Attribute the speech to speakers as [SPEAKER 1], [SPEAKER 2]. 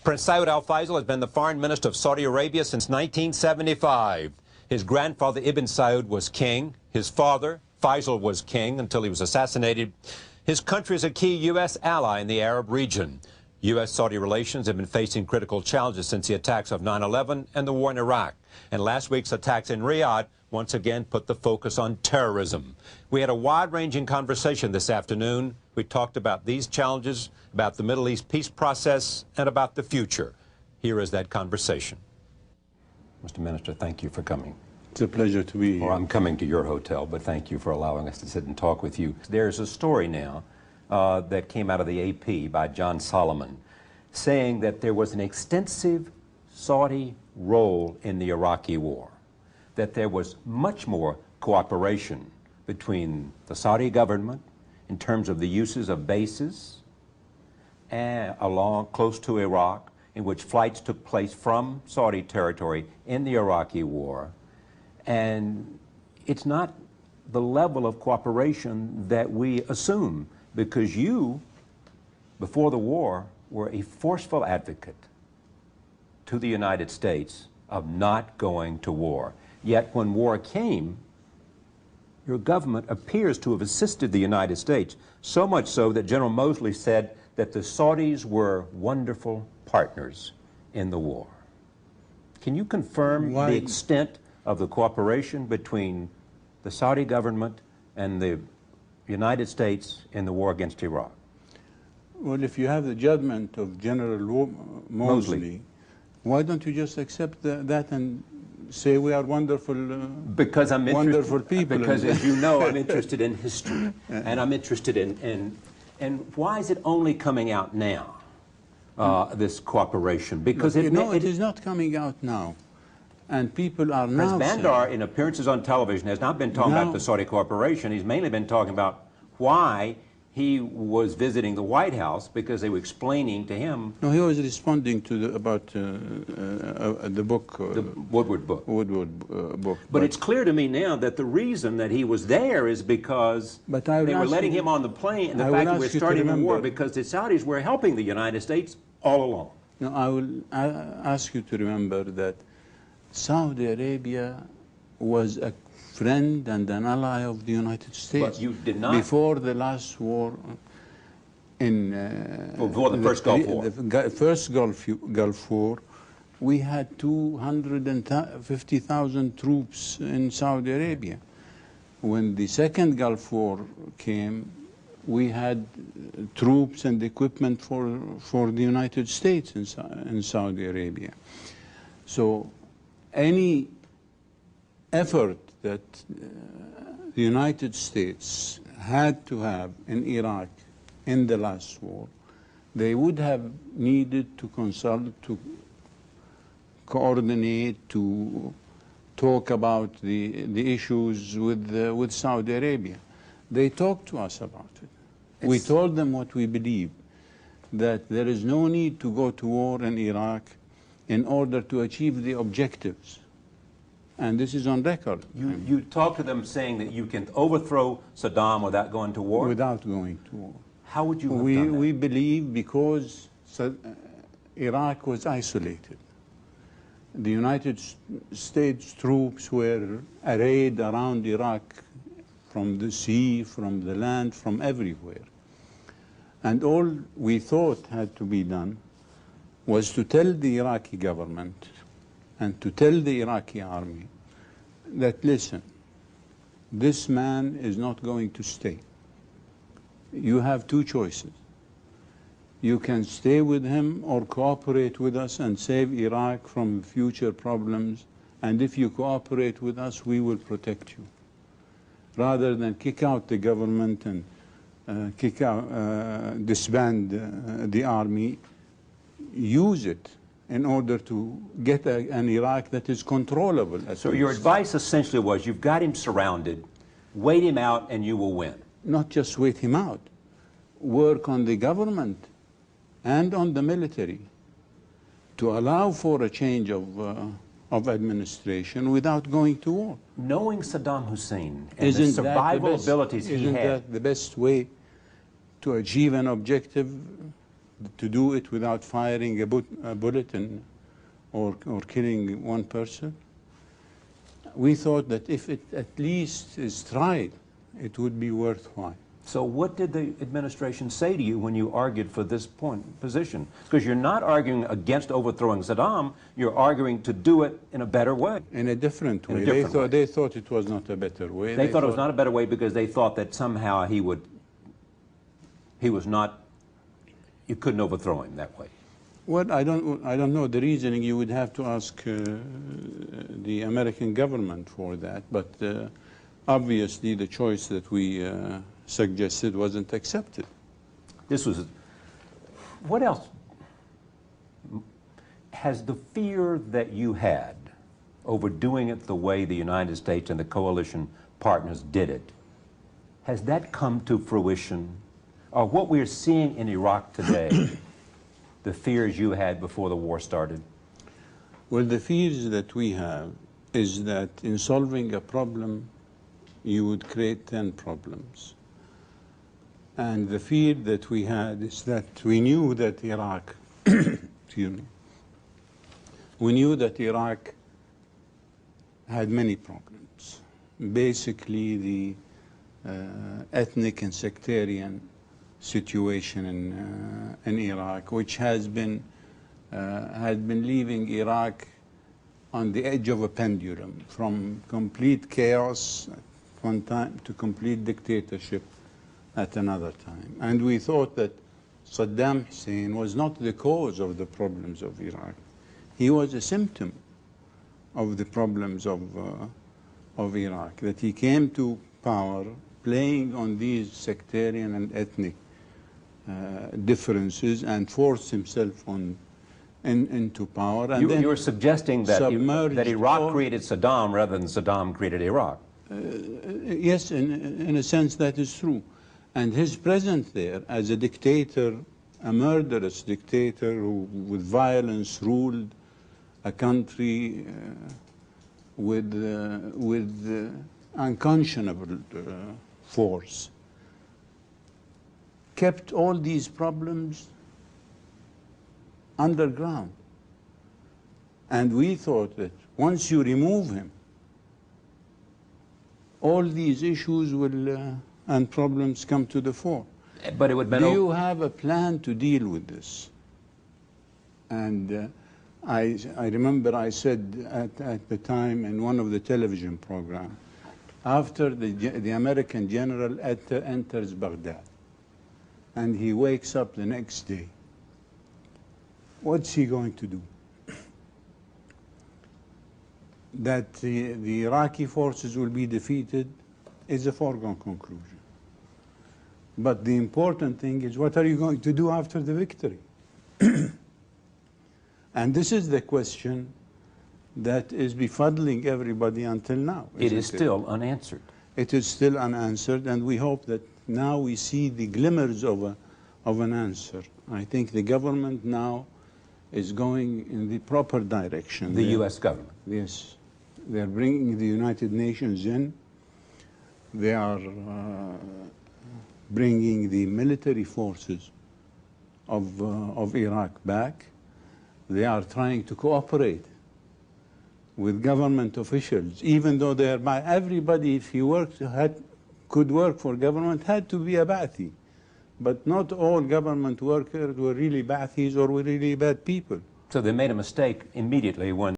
[SPEAKER 1] Prince Saud Al Faisal has been the foreign minister of Saudi Arabia since 1975. His grandfather Ibn Saud was king. His father, Faisal, was king until he was assassinated. His country is a key U.S. ally in the Arab region. U.S.-Saudi relations have been facing critical challenges since the attacks of 9/11 and the war in Iraq. And last week's attacks in Riyadh once again put the focus on terrorism. We had a wide-ranging conversation this afternoon. We talked about these challenges, about the Middle East peace process, and about the future. Here is that conversation. Mr. Minister, thank you for coming.
[SPEAKER 2] It's a pleasure to be here.
[SPEAKER 1] Or I'm coming to your hotel, but thank you for allowing us to sit and talk with you. There's a story now that came out of the AP by John Solomon saying that there was an extensive Saudi role in the Iraqi war, that there was much more cooperation between the Saudi government in terms of the uses of bases and along close to Iraq, in which flights took place from Saudi territory in the Iraqi war. And it's not the level of cooperation that we assume, because you, before the war, were a forceful advocate to the United States of not going to war. Yet when war came, your government appears to have assisted the United States, so much so that General Mosley said that the Saudis were wonderful partners in the war. Can you confirm the extent of the cooperation between the Saudi government and the United States in the war against Iraq?
[SPEAKER 2] Well, if you have the judgment of General Mosley, why don't you just accept that and say we are wonderful,
[SPEAKER 1] because I'm
[SPEAKER 2] wonderful people?
[SPEAKER 1] Because, as you know, I'm interested in history, and I'm interested in why is it only coming out now, this cooperation? Because
[SPEAKER 2] it is not coming out now. And people are now
[SPEAKER 1] President Bandar, in appearances on television, has not been talking about the Saudi cooperation. He's mainly been talking about why he was visiting the White House, because they were explaining to him.
[SPEAKER 2] No, he was responding to about the book.
[SPEAKER 1] The Woodward book.
[SPEAKER 2] Book.
[SPEAKER 1] But it's clear to me now that the reason that he was there is because they were letting him on the plane, and the fact that we're starting the war because the Saudis were helping the United States all along.
[SPEAKER 2] No, I will ask you to remember that Saudi Arabia was a friend and an ally of the United States.
[SPEAKER 1] But you did not.
[SPEAKER 2] Before the last war
[SPEAKER 1] before the first Gulf War.
[SPEAKER 2] The first Gulf War, we had 250,000 troops in Saudi Arabia. When the second Gulf War came, we had troops and equipment for the United States in Saudi Arabia. So any effort that the United States had to have in Iraq in the last war, they would have needed to consult, to coordinate, to talk about the issues with Saudi Arabia. They talked to us about it. We told them what we believe, that there is no need to go to war in Iraq in order to achieve the objectives. And this is on record.
[SPEAKER 1] You talk to them saying that you can overthrow Saddam without going to war?
[SPEAKER 2] Without going to war.
[SPEAKER 1] How would you have done that?
[SPEAKER 2] We believe because Iraq was isolated. The United States troops were arrayed around Iraq from the sea, from the land, from everywhere. And all we thought had to be done was to tell the Iraqi government and to tell the Iraqi army that, listen, this man is not going to stay. You have two choices. You can stay with him or cooperate with us and save Iraq from future problems, and if you cooperate with us, we will protect you. Rather than kick out the government and disband the army, use it in order to get an Iraq that is controllable.
[SPEAKER 1] So your advice essentially was, you've got him surrounded, wait him out and you will win.
[SPEAKER 2] Not just wait him out, work on the government and on the military to allow for a change of administration without going to war.
[SPEAKER 1] Knowing Saddam Hussein and the survival abilities he had.
[SPEAKER 2] Isn't that the best way to achieve an objective? to do it without firing a bullet or killing one person. We thought that if it at least is tried, it would be worthwhile.
[SPEAKER 1] So what did the administration say to you when you argued for this position? Because you're not arguing against overthrowing Saddam, you're arguing to do it in a better way.
[SPEAKER 2] In a different way. They thought it was not a better way.
[SPEAKER 1] They thought it was not a better way because they thought that somehow he was not, you couldn't overthrow him that way.
[SPEAKER 2] Well, I don't know the reasoning. You would have to ask the American government for that. But obviously the choice that we suggested wasn't accepted.
[SPEAKER 1] What else? Has the fear that you had over doing it the way the United States and the coalition partners did it, has that come to fruition? Or what we're seeing in Iraq today, the fears you had before the war started?
[SPEAKER 2] Well, the fears that we have is that in solving a problem, you would create 10 problems. And the fear that we had is that we knew that Iraq, excuse me, we knew that Iraq had many problems. Basically, the ethnic and sectarian situation in Iraq, which had been leaving Iraq on the edge of a pendulum, from complete chaos at one time to complete dictatorship at another time. And we thought that Saddam Hussein was not the cause of the problems of Iraq. He was a symptom of the problems of Iraq, that he came to power playing on these sectarian and ethnic differences and forced himself into power. And
[SPEAKER 1] you're suggesting that Iraq created Saddam rather than Saddam created Iraq.
[SPEAKER 2] Yes, in a sense that is true. And his presence there as a dictator, a murderous dictator who with violence ruled a country with unconscionable force, kept all these problems underground. And we thought that once you remove him, all these issues will and problems come to the fore.
[SPEAKER 1] But it would be
[SPEAKER 2] Do you have a plan to deal with this? And I remember I said at the time in one of the television programs, after the American general enters Baghdad, and he wakes up the next day, what's he going to do? That the Iraqi forces will be defeated is a foregone conclusion. But the important thing is, what are you going to do after the victory? And this is the question that is befuddling everybody until now.
[SPEAKER 1] It is still unanswered.
[SPEAKER 2] It is still unanswered, and we hope that now we see the glimmers of an answer. I think the government now is going in the proper direction.
[SPEAKER 1] The U.S. government?
[SPEAKER 2] Yes. They're bringing the United Nations in. They are bringing the military forces of Iraq back. They are trying to cooperate with government officials, even though they are by everybody, if he could work for government, had to be a Ba'athi. But not all government workers were really Ba'athis or were really bad people.
[SPEAKER 1] So they made a mistake immediately when